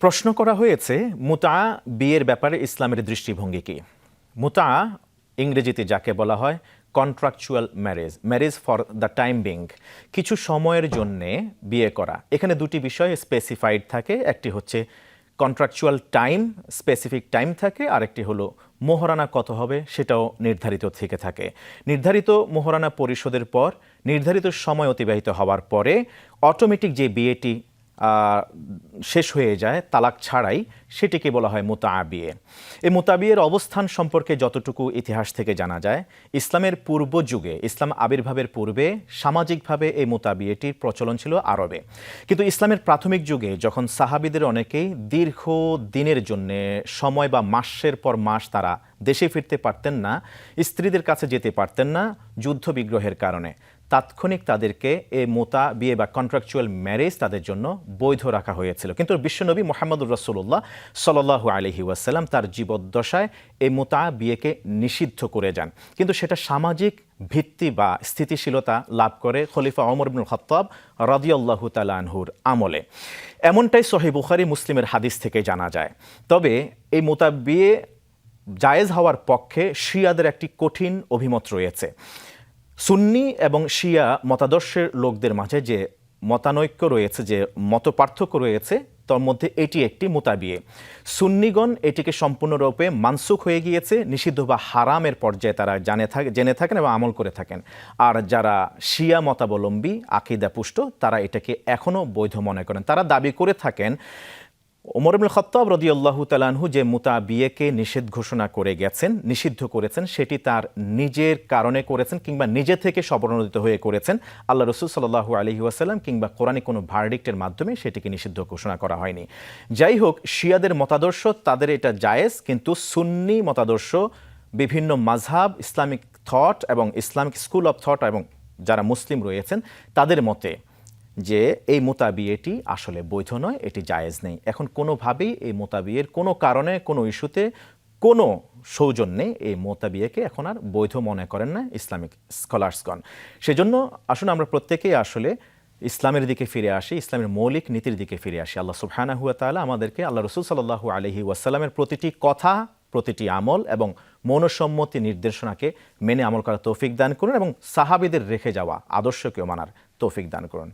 প্রশ্ন করা হয়েছে মুতা বিয়ের ব্যাপারে ইসলামের দৃষ্টিভঙ্গি কি। মুতা ইংরেজিতে যাকে বলা হয় contractual marriage for the time being, কিছু সময়ের জন্যে বিয়ে করা। এখানে দুটি বিষয় স্পেসিফাইড থাকে, একটি হচ্ছে কন্ট্রাকচুয়াল টাইম, স্পেসিফিক টাইম থাকে, আরেকটি হলো মোহরানা কত হবে সেটাও নির্ধারিত থেকে থাকে। নির্ধারিত মোহরানা পরিশোধের পর নির্ধারিত সময় অতিবাহিত হওয়ার পরে অটোমেটিক যে বিয়েটি শেষ হয়ে যায় তালাক ছাড়াই, সেটিকে বলা হয় মুতা বিয়ে। এই মুতা বিয়ের অবস্থান সম্পর্কে যতটুকু ইতিহাস থেকে জানা যায়, ইসলামের পূর্ব যুগে, ইসলাম আবির্ভাবের পূর্বে সামাজিকভাবে এই মুতা বিয়েটির প্রচলন ছিল আরবে। কিন্তু ইসলামের প্রাথমিক যুগে যখন সাহাবিদের অনেকেই দীর্ঘ দিনের জন্যে সময় বা মাসের পর মাস তারা দেশে ফিরতে পারতেন না, স্ত্রীদের কাছে যেতে পারতেন না যুদ্ধ বিগ্রহের কারণে, তাৎক্ষণিক তাদেরকে এই মুতা বিয়ে বা কন্ট্রাকচুয়াল ম্যারেজ তাদের জন্য বৈধ রাখা হয়েছিল। কিন্তু বিশ্বনবী মুহাম্মদুর রাসূলুল্লাহ সাল্লাল্লাহু আলাইহি ওয়াসাল্লাম তার জীবদ্দশায় এই মুতা বিয়েকে নিষিদ্ধ করে যান। কিন্তু সেটা সামাজিক ভিত্তি বা স্থিতিশীলতা লাভ করে খলিফা ওমর ইবনুল খাত্তাব রাদিয়াল্লাহু তাআলা আনহুর আমলে। এমনটাই সহিহ বুখারী মুসলিমের হাদিস থেকে জানা যায়। তবে এই মুতা বিয়ে জায়েজ হওয়ার পক্ষে শিয়াদের একটি কঠিন অভিমত রয়েছে। সুন্নি এবং শিয়া মতাদর্শের লোকদের মাঝে যে মতানৈক্য রয়েছে, যে মত পার্থক্য রয়েছে, তার মধ্যে এটি একটি মুতা বিয়ে। সুন্নিগণ এটিকে সম্পূর্ণরূপে মানসুখ হয়ে গিয়েছে, নিষিদ্ধ বা হারামের পর্যায়ে তারা জেনে থাকেন এবং আমল করে থাকেন। আর যারা শিয়া মতাবলম্বী আকীদা পুষ্ট, তারা এটাকে এখনও বৈধ মনে করেন। তারা দাবি করে থাকেন ওমর ইবনুল খাত্তাব রাদিয়াল্লাহু তাআলা আনহু যে মুতা বিয়েকে নিষেধ ঘোষণা করে গেছেন, নিষিদ্ধ করেছেন, সেটি তার নিজের কারণে করেছেন কিংবা নিজে থেকে স্বপ্রণোদিত হয়ে করেছেন। আল্লাহ রাসূল সাল্লাল্লাহু আলাইহি ওয়াসাল্লাম কিংবা কোরআনে কোনো ভার্ডিক্টের মাধ্যমে সেটিকে নিষিদ্ধ ঘোষণা করা হয়নি। যাই হোক, শিয়াদের মতাদর্শ তাদের এটা জায়েজ, কিন্তু সুন্নি মতাদর্শ, বিভিন্ন মাযহাব, ইসলামিক থট এবং ইসলামিক স্কুল অফ থট এবং যারা মুসলিম রয়েছেন তাদের মতে যে এই মুতা বিয়েটি আসলে বৈধ নয়, এটি জায়েজ নেই। এখন কোনোভাবেই এই মুতা বিয়ের কোনো কারণে, কোনো ইস্যুতে, কোনো সৌজন্যে এই মুতা বিয়েকে এখন আর বৈধ মনে করেন না ইসলামিক স্কলার্সগণ। সেজন্য আসলে আমরা প্রত্যেকেই আসলে ইসলামের দিকে ফিরে আসি, ইসলামের মৌলিক নীতির দিকে ফিরে আসি। আল্লাহ সুবহানাহু ওয়া তাআলা আমাদেরকে আল্লাহ রাসূল সাল্লাল্লাহু আলাইহি ওয়াসাল্লামের প্রতিটি কথা, প্রতিটি আমল এবং মনসম্মতি নির্দেশনাকে মেনে আমল করার তৌফিক দান করুন এবং সাহাবীদের রেখে যাওয়া আদর্শকেও মানার তৌফিক দান করুন।